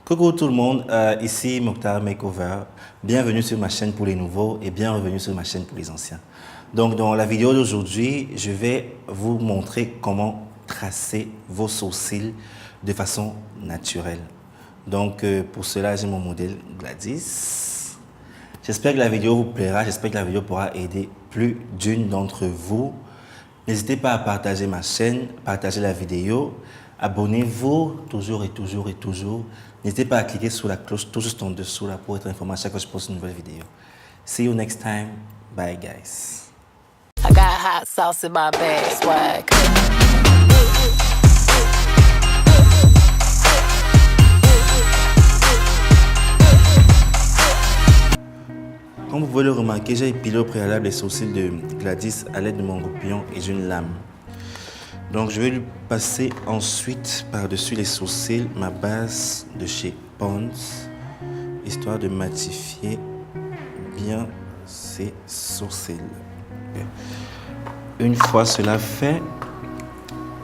Coucou tout le monde, ici Mokhtar Makeover. Bienvenue sur ma chaîne pour les nouveaux et bienvenue sur ma chaîne pour les anciens. Donc dans la vidéo d'aujourd'hui, je vais vous montrer comment tracer vos sourcils de façon naturelle. Donc pour cela, j'ai mon modèle Gladys. J'espère que la vidéo vous plaira, j'espère que la vidéo pourra aider plus d'une d'entre vous. N'hésitez pas à partager ma chaîne, partager la vidéo. Abonnez-vous toujours et toujours et toujours. N'hésitez pas à cliquer sur la cloche tout juste en dessous là pour être informé à chaque fois que je poste une nouvelle vidéo. See you next time. Bye guys. I got hot sauce in my bag, swag. Comme vous pouvez le remarquer, j'ai épilé au préalable les sourcils de Gladys à l'aide de mon goupillon et d'une lame. Donc je vais lui passer ensuite par-dessus les sourcils ma base de chez Pond's, histoire de matifier bien ses sourcils. Une fois cela fait,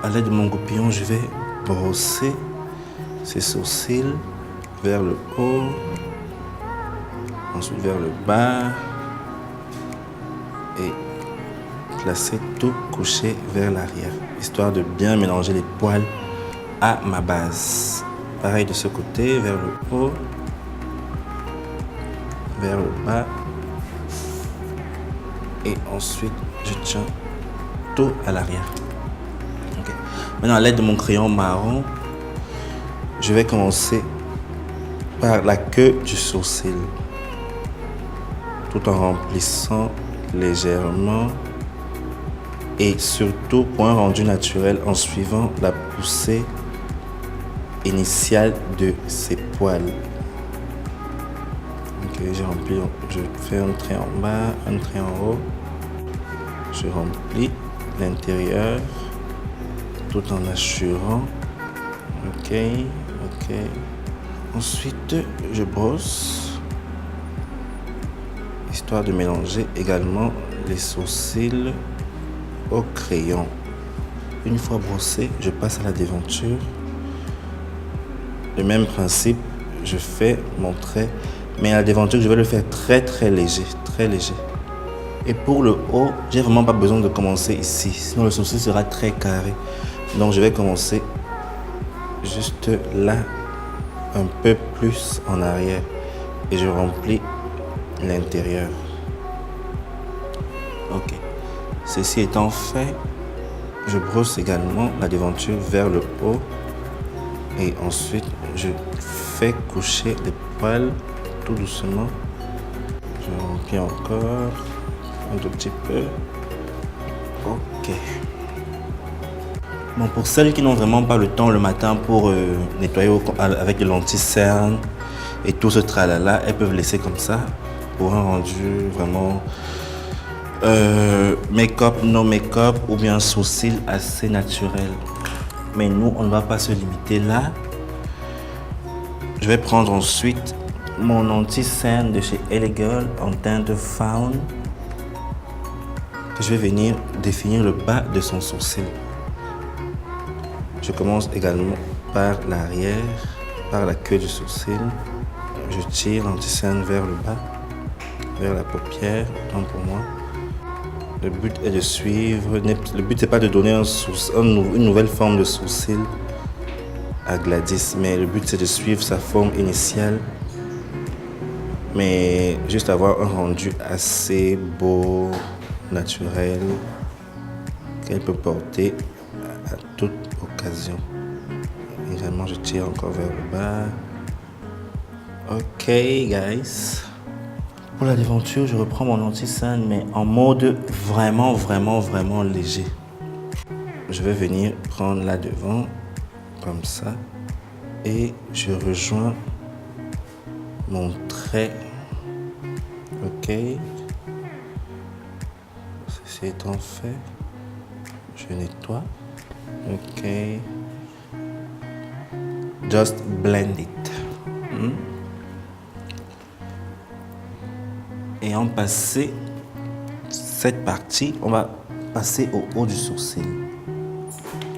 à l'aide de mon goupillon, je vais brosser ces sourcils vers le haut, ensuite vers le bas et placer tout couché vers l'arrière, histoire de bien mélanger les poils à ma base. Pareil de ce côté, vers le haut, vers le bas. Et ensuite, je tiens tout à l'arrière. Okay. Maintenant, à l'aide de mon crayon marron, je vais commencer par la queue du sourcil, tout en remplissant légèrement. Et surtout pour un rendu naturel en suivant la poussée initiale de ces poils. Ok, j'ai rempli, je fais un trait en bas, un trait en haut. Je remplis l'intérieur tout en assurant. Ok. Ensuite, je brosse, histoire de mélanger également les sourcils au crayon. Une fois brossé, je passe à la déventure. Le même principe, je fais mon trait, mais à la déventure, je vais le faire très léger, très léger. Et pour le haut, j'ai vraiment pas besoin de commencer ici, sinon le sourcil sera très carré. Donc je vais commencer juste là, un peu plus en arrière, et je remplis l'intérieur. Ok. Ceci étant fait, je brosse également la déventure vers le haut et ensuite je fais coucher les poils tout doucement. Je remplis encore un tout petit peu. Ok. Bon, pour celles qui n'ont vraiment pas le temps le matin pour nettoyer avec les lentilles cerne et tout ce tralala, elles peuvent laisser comme ça pour un rendu vraiment make-up, no make-up ou bien sourcils assez naturel. Mais nous, on ne va pas se limiter là. Je vais prendre ensuite mon anti-cerne de chez Elegirl en teinte Fawn. Je vais venir définir le bas de son sourcil. Je commence également par l'arrière, par la queue du sourcil. Je tire l'anti-cerne vers le bas, vers la paupière, autant pour moi. Le but est de suivre, le but n'est pas de donner une nouvelle forme de sourcil à Gladys, mais le but c'est de suivre sa forme initiale, mais juste avoir un rendu assez beau, naturel, qu'elle peut porter à toute occasion. Également, je tire encore vers le bas. Ok, guys. Pour la déventure, je reprends mon anti-cerne, mais en mode vraiment léger. Je vais venir prendre là devant, comme ça, et je rejoins mon trait. Ok. Ceci étant fait, je nettoie. Ok. Just blend it. Ayant passé cette partie, on va passer au haut du sourcil.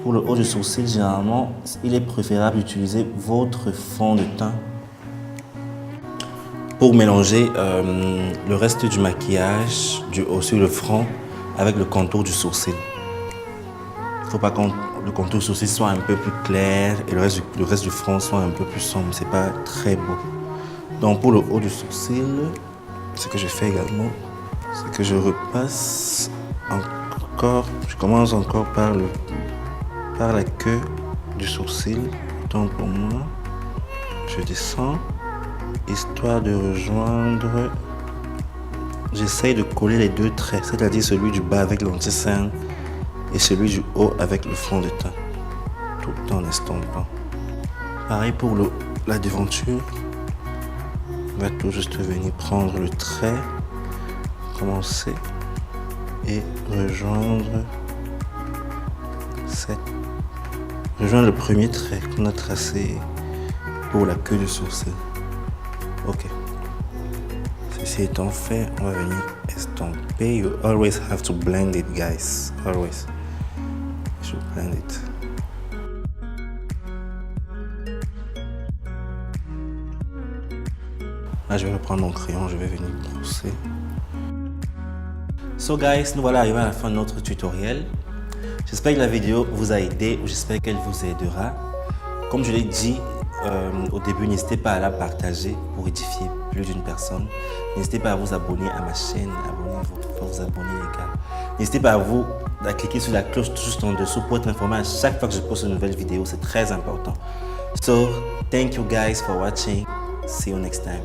Pour le haut du sourcil, généralement, il est préférable d'utiliser votre fond de teint pour mélanger le reste du maquillage du haut sur le front avec le contour du sourcil. Il ne faut pas que le contour du sourcil soit un peu plus clair et le reste du front soit un peu plus sombre. C'est pas très beau. Donc pour le haut du sourcil, ce que je fais également, c'est que je repasse encore, je commence encore par la queue du sourcil. Donc pour moi, je descends, histoire de rejoindre, j'essaye de coller les deux traits, c'est-à-dire celui du bas avec l'anti-cerne et celui du haut avec le fond de teint, tout en estompant. Pareil pour la devanture, on va tout juste venir prendre le trait, commencer et rejoindre le premier trait qu'on a tracé pour la queue du sourcil. Ok. Ceci étant fait, on va venir estomper. You always have to blend it, guys. Always. You should blend it. Là, je vais reprendre mon crayon, je vais venir brosser. So guys, nous voilà arrivés à la fin de notre tutoriel. J'espère que la vidéo vous a aidé ou j'espère qu'elle vous aidera. Comme je l'ai dit au début, n'hésitez pas à la partager pour édifier plus d'une personne. N'hésitez pas à vous abonner à ma chaîne, abonnez-vous, vous abonner les gars. N'hésitez pas à cliquer sur la cloche juste en dessous pour être informé à chaque fois que je poste une nouvelle vidéo, c'est très important. So, thank you guys for watching. See you next time.